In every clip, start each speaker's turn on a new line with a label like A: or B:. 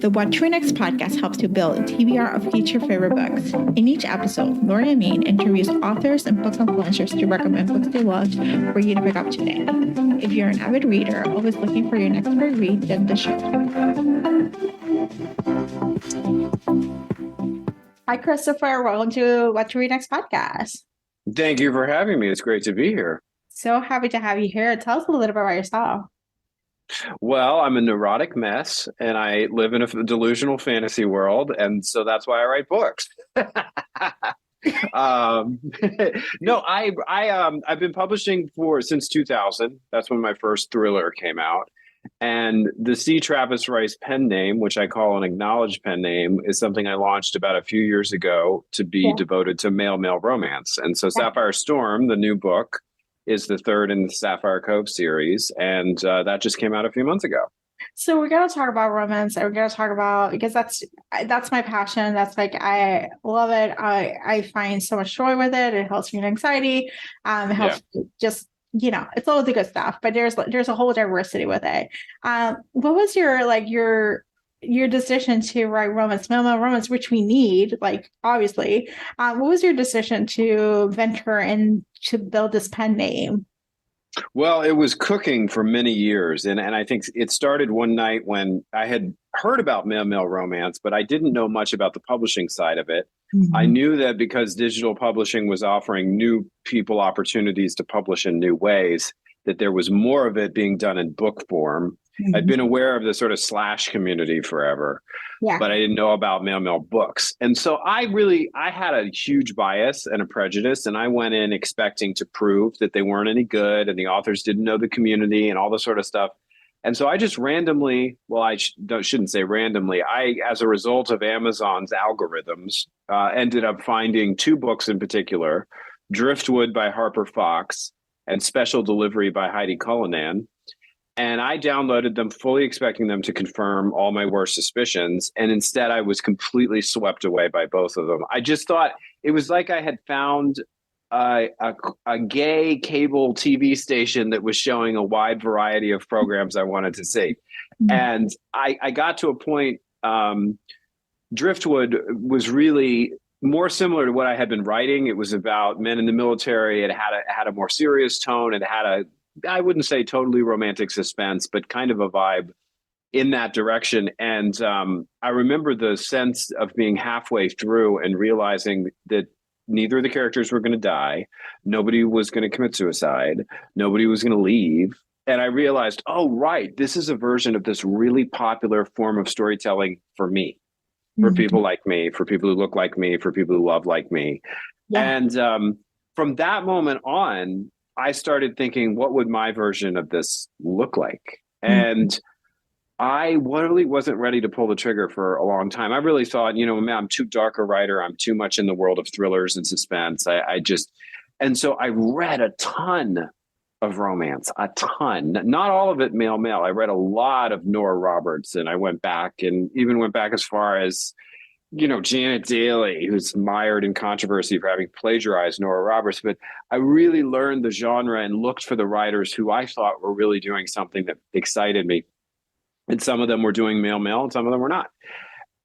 A: The What to Read Next podcast helps you build a TBR of each your favorite books. In each episode, Lori and Maine interviews authors and book influencers to recommend books they loved for you to pick up today. If you're an avid reader, always looking for your next great read, then the show. Hi, Christopher. Welcome to What to Read Next podcast.
B: Thank you for having me. It's great to be here.
A: So happy to have you here. Tell us a little bit about yourself.
B: Well, I'm a neurotic mess and I live in a delusional fantasy world. And so that's why I write books. No, I've been publishing since 2000. That's when my first thriller came out. And the C. Travis Rice pen name, which I call an acknowledged pen name, is something I launched about a few years ago to be devoted to male romance. And so Sapphire Storm, the new book, is the third in the Sapphire Cove series. And that just came out a few months ago.
A: So we're going to talk about romance. And we're going to talk about, because that's my passion. That's like, I love it. I find so much joy with it. It helps me with anxiety. It helps just, it's all the good stuff, but there's a whole diversity with it. What was your decision to write romance, male romance, which we need, obviously. What was your decision to venture and to build this pen name?
B: Well, it was cooking for many years. And I think it started one night when I had heard about male romance, but I didn't know much about the publishing side of it. Mm-hmm. I knew that because digital publishing was offering new people opportunities to publish in new ways, that there was more of it being done in book form. Mm-hmm. I'd been aware of the sort of slash community forever, but I didn't know about male books. And so I had a huge bias and a prejudice, and I went in expecting to prove that they weren't any good and the authors didn't know the community and all this sort of stuff. And so I just randomly, shouldn't say randomly, as a result of Amazon's algorithms, ended up finding two books in particular, Driftwood by Harper Fox and Special Delivery by Heidi Cullinan. And I downloaded them fully expecting them to confirm all my worst suspicions. And instead, I was completely swept away by both of them. I just thought it was like I had found a gay cable TV station that was showing a wide variety of programs I wanted to see. Mm-hmm. And I got to a point, Driftwood was really more similar to what I had been writing. It was about men in the military. It had a more serious tone. It had I wouldn't say totally romantic suspense, but kind of a vibe in that direction. And I remember the sense of being halfway through and realizing that neither of the characters were going to die. Nobody was going to commit suicide. Nobody was going to leave. And I realized, oh, right, this is a version of this really popular form of storytelling for me, for people like me, for people who look like me, for people who love like me. Yeah. And from that moment on, I started thinking, what would my version of this look like? And I really wasn't ready to pull the trigger for a long time. I really thought, man, I'm too dark a writer. I'm too much in the world of thrillers and suspense. And so I read a ton of romance, a ton, not all of it male. I read a lot of Nora Roberts, and I went back as far as, Janet Daly, who's mired in controversy for having plagiarized Nora Roberts. But I really learned the genre and looked for the writers who I thought were really doing something that excited me. And some of them were doing male, and some of them were not.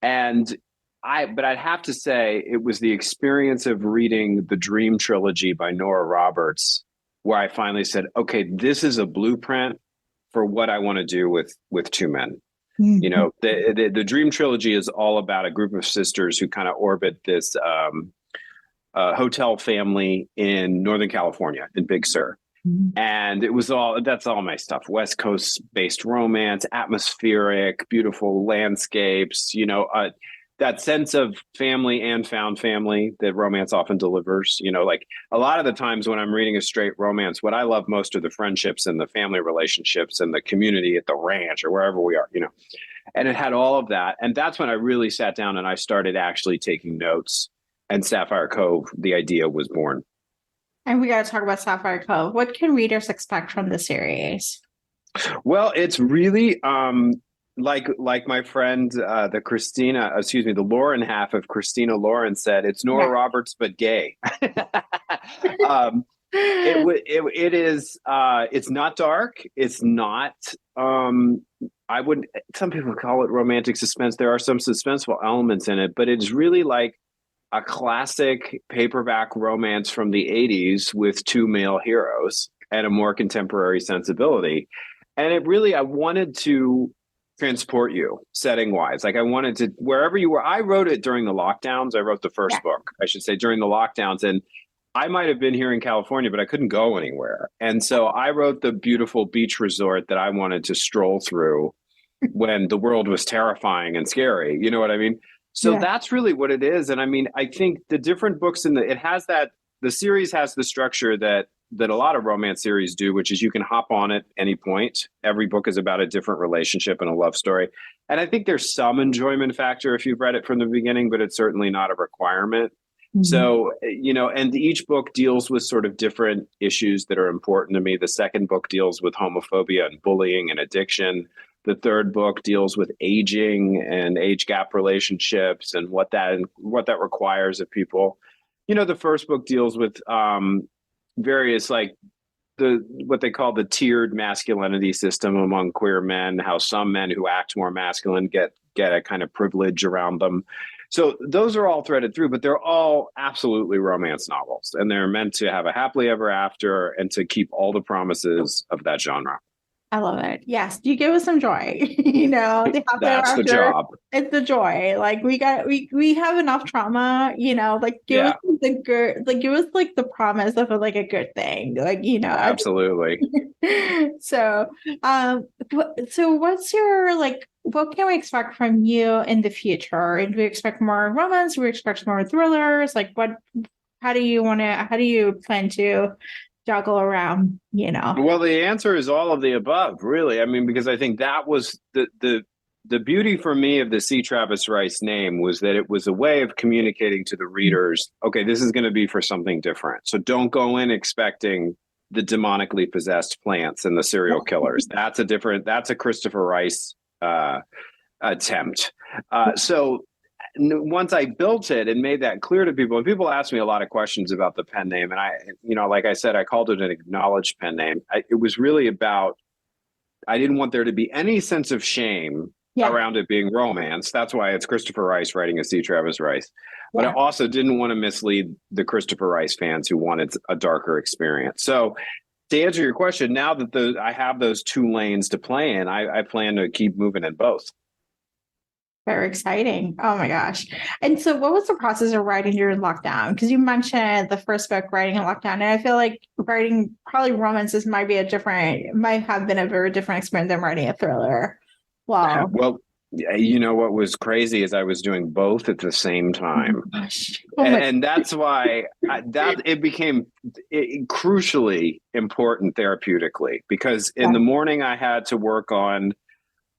B: But I'd have to say it was the experience of reading the Dream Trilogy by Nora Roberts where I finally said, okay, this is a blueprint for what I want to do with two men. Mm-hmm. The Dream Trilogy is all about a group of sisters who kind of orbit this hotel family in Northern California, in Big Sur. Mm-hmm. And that's all my stuff. West Coast based romance, atmospheric, beautiful landscapes, that sense of family and found family that romance often delivers. A lot of the times when I'm reading a straight romance, what I love most are the friendships and the family relationships and the community at the ranch or wherever we are, and it had all of that. And that's when I really sat down and I started actually taking notes, and Sapphire Cove, the idea was born.
A: And we got to talk about Sapphire Cove. What can readers expect from the series?
B: Well, it's really, like my friend, the Lauren half of Christina Lauren said, it's Nora Roberts, but gay. It is it's not dark. It's not I wouldn't some people call it romantic suspense. There are some suspenseful elements in it, but it's really like a classic paperback romance from the 80s with two male heroes and a more contemporary sensibility. And it really, I wanted to transport you setting wise. Like I wanted to, wherever you were, I wrote it during the lockdowns. I wrote the first book, I should say, during the lockdowns. And I might have been here in California, but I couldn't go anywhere. And so I wrote the beautiful beach resort that I wanted to stroll through when the world was terrifying and scary. You know what I mean? So that's really what it is. And I mean, I think the different books the series has the structure that a lot of romance series do, which is you can hop on at any point. Every book is about a different relationship and a love story. And I think there's some enjoyment factor if you've read it from the beginning, but it's certainly not a requirement. Mm-hmm. So, and each book deals with sort of different issues that are important to me. The second book deals with homophobia and bullying and addiction. The third book deals with aging and age gap relationships and what that requires of people. The first book deals with various like what they call the tiered masculinity system among queer men, how some men who act more masculine get a kind of privilege around them. So those are all threaded through, but they're all absolutely romance novels, and they're meant to have a happily ever after and to keep all the promises of that genre.
A: I love it. Yes, you give us some joy.
B: That's the job.
A: It's the joy. Like we have enough trauma. Like give us the good. Like give us like the promise of like a good thing. Like
B: Absolutely.
A: So, what's your like? What can we expect from you in the future? Do we expect more romance? Do we expect more thrillers? Like what? How do you plan to juggle around,
B: Well, the answer is all of the above, really. I mean, because I think that was the beauty for me of the C. Travis Rice name was that it was a way of communicating to the readers, okay, this is going to be for something different. So don't go in expecting the demonically possessed plants and the serial killers. That's a Christopher Rice attempt. So once I built it and made that clear to people, and people ask me a lot of questions about the pen name, and I, like I said, I called it an acknowledged pen name. It was really about, I didn't want there to be any sense of shame around it being romance. That's why it's Christopher Rice writing a C. Travis Rice. But I also didn't want to mislead the Christopher Rice fans who wanted a darker experience. So to answer your question, now that I have those two lanes to play in, I plan to keep moving in both.
A: Very exciting. Oh my gosh. And so what was the process of writing during lockdown? Because you mentioned the first book, writing in lockdown. And I feel like writing probably romances might have been a very different experience than writing a thriller. Wow.
B: Well, what was crazy is I was doing both at the same time. And that's why it became crucially important therapeutically, because in the morning I had to work on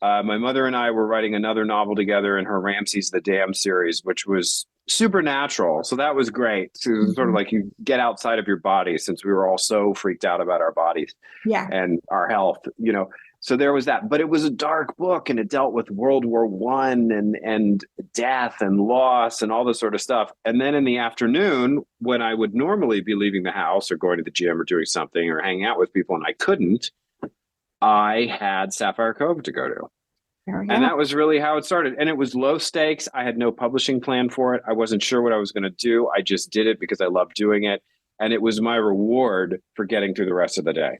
B: my mother and I were writing another novel together in her Ramses the Dam series, which was supernatural. So that was great. So it was sort of like you get outside of your body, since we were all so freaked out about our bodies and our health, So there was that. But it was a dark book, and it dealt with World War I and death and loss and all this sort of stuff. And then in the afternoon, when I would normally be leaving the house or going to the gym or doing something or hanging out with people, and I couldn't, I had Sapphire Cove to go to. And that was really how it started. And it was low stakes. I had no publishing plan for it. I wasn't sure what I was going to do. I just did it because I loved doing it. And it was my reward for getting through the rest of the day.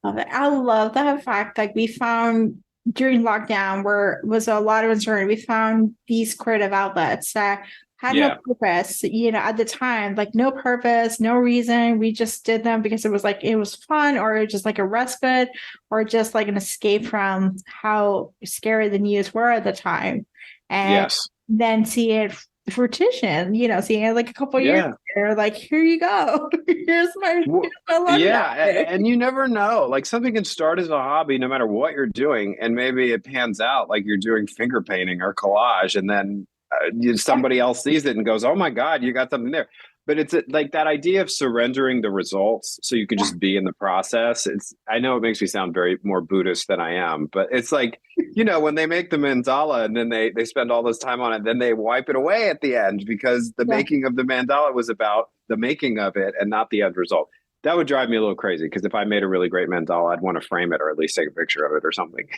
A: Love it. I love the fact that we found during lockdown where was a lot of uncertainty. We found these creative outlets that had no purpose, at the time, like no purpose, no reason. We just did them because it was fun, or just like a respite, or just like an escape from how scary the news were at the time. And then see it fruition, seeing it like a couple years later, like, here you go. here's my love.
B: And you never know. Like something can start as a hobby no matter what you're doing, and maybe it pans out like you're doing finger painting or collage, and then somebody else sees it and goes, oh my God, you got something there. But it's like that idea of surrendering the results so you can just be in the process. I know it makes me sound very more Buddhist than I am, but it's like, when they make the mandala and then they spend all this time on it, then they wipe it away at the end, because the making of the mandala was about the making of it and not the end result. That would drive me a little crazy because if I made a really great mandala, I'd want to frame it or at least take a picture of it or something.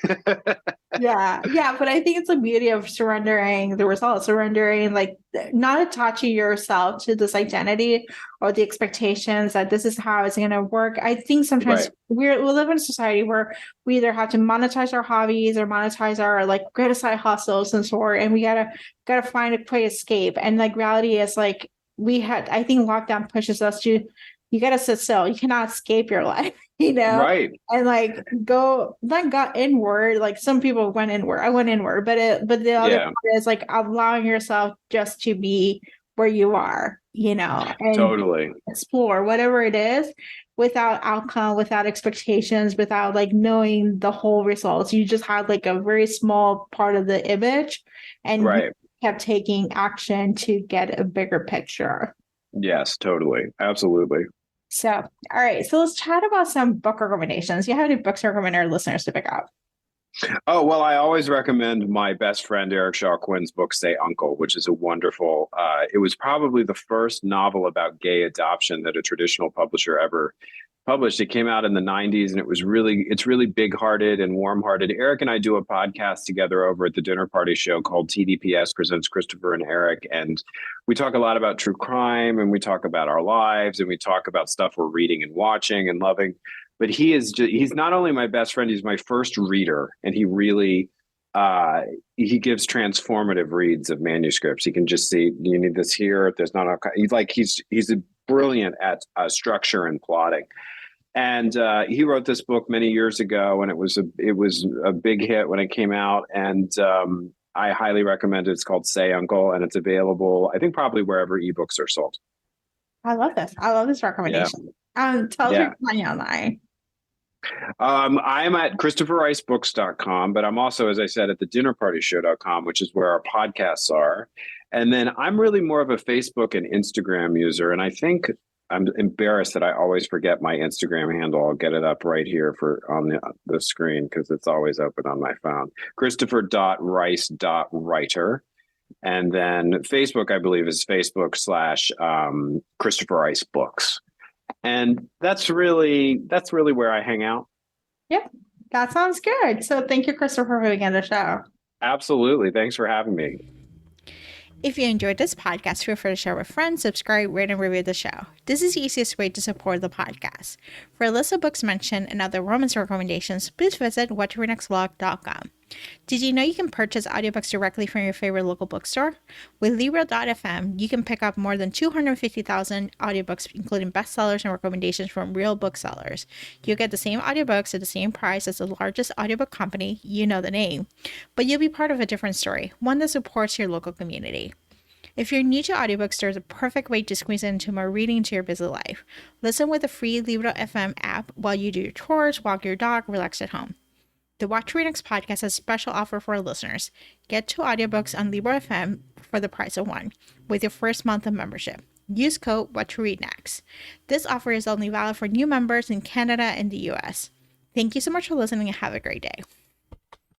A: Yeah, but I think it's the beauty of surrendering the results, surrendering, like not attaching yourself to this identity or the expectations that this is how it's going to work. I think sometimes we live in a society where we either have to monetize our hobbies or monetize our like great side hustles and sort, and we gotta find a quick escape. And like reality is like I think lockdown pushes us to, you gotta sit still. You cannot escape your life,
B: Right.
A: and like not got inward. Like some people went inward. I went inward, but the other part is like allowing yourself just to be where you are, and
B: Totally
A: explore whatever it is without outcome, without expectations, without like knowing the whole results. You just had like a very small part of the image, and you kept taking action to get a bigger picture.
B: Yes, totally. Absolutely.
A: So, all right. So let's chat about some book recommendations. You have any books to recommend our listeners to pick up?
B: Oh, well, I always recommend my best friend Eric Shaw Quinn's book, Say Uncle, which is a wonderful, it was probably the first novel about gay adoption that a traditional publisher ever published. It came out in the 90s and it's really big hearted and warm hearted. Eric and I do a podcast together over at the Dinner Party Show called TDPS Presents Christopher and Eric. And we talk a lot about true crime and we talk about our lives and we talk about stuff we're reading and watching and loving. But he's not only my best friend, he's my first reader. And he really, he gives transformative reads of manuscripts. He can just see, you need this here. There's not he's brilliant at structure and plotting. And he wrote this book many years ago, and it was a big hit when it came out. And I highly recommend it. It's called Say Uncle, and it's available, I think, probably wherever ebooks are sold.
A: I love this. I love this recommendation. Tell us your company online.
B: I'm at ChristopherRiceBooks.com, but I'm also, as I said, at the dinnerpartyshow.com, which is where our podcasts are. And then I'm really more of a Facebook and Instagram user. And I think I'm embarrassed that I always forget my Instagram handle. I'll get it up right here on the screen because it's always open on my phone. Christopher.rice.writer. And then Facebook, I believe, is Facebook/ Christopher Rice Books. And that's really where I hang out.
A: Yep, that sounds good. So thank you, Christopher, for being on the show.
B: Absolutely. Thanks for having me.
A: If you enjoyed this podcast, feel free to share with friends, subscribe, rate, and review the show. This is the easiest way to support the podcast. For a list of books mentioned and other romance recommendations, please visit whattoreadnextblog.com. Did you know you can purchase audiobooks directly from your favorite local bookstore? With Libro.fm, you can pick up more than 250,000 audiobooks, including bestsellers and recommendations from real booksellers. You'll get the same audiobooks at the same price as the largest audiobook company, you know the name, but you'll be part of a different story, one that supports your local community. If you're new to audiobooks, there's a perfect way to squeeze into more reading into your busy life. Listen with the free Libro.fm app while you do your chores, walk your dog, relax at home. The What to Read Next podcast has a special offer for our listeners. Get 2 audiobooks on Libro.fm for the price of 1 with your first month of membership. Use code What to Read Next. This offer is only valid for new members in Canada and the US. Thank you so much for listening and have a great day.